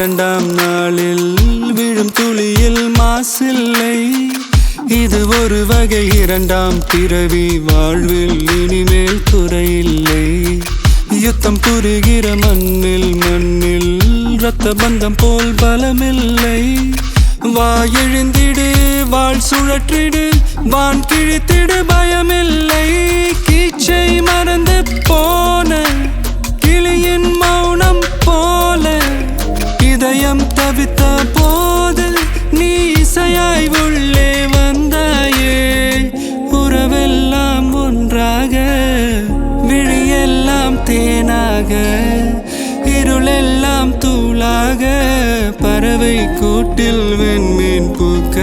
இரண்டாம் நாளில் விழும் துளியில் மாசில்லை. இது ஒரு வகை இரண்டாம் பிறவி, வாழ்வில் இனிமேல் குறையில்லை. யுத்தம் புரிகிற மண்ணில் இரத்த பந்தம் போல் பலமில்லை. வா எழுந்திடு, வாழ் சுழற்றிடு, வான் கிழித்திடு, பயமில்லை. கீச்சை மறந்து போன கிளியின் மௌனம் போல இதயம் தவித்த போது நீ இசையாய் உள்ளே வந்தாயே. உறவெல்லாம் ஒன்றாக, விழியெல்லாம் தேனாக, இருளெல்லாம் தூளாக, பறவை கூட்டில் வெண்மீன் பூக்க.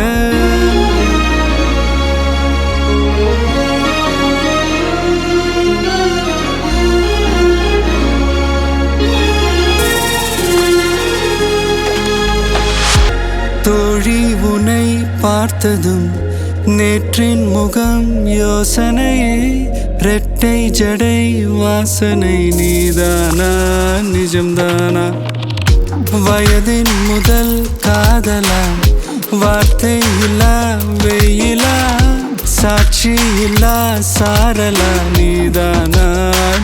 தோழி உன்னை பார்த்ததும் நேற்றின் முகம் யோசனையே. ரெட்டை ஜடை வாசனை நீதானா, நிஜம்தானா? வயதின் முதல் காதலா, வார்த்தை இல்லா வெயிலா, சாட்சி இல்லா சாரலா, நீதானா,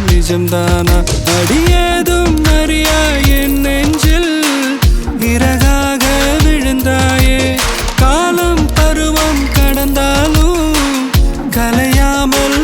நிஜம்தானா? அடியேதும் அறியா என் நெஞ்சில் இறகாக விழுந்தாயே. காலம் பருவம் கடந்தாலும் கலையாமல்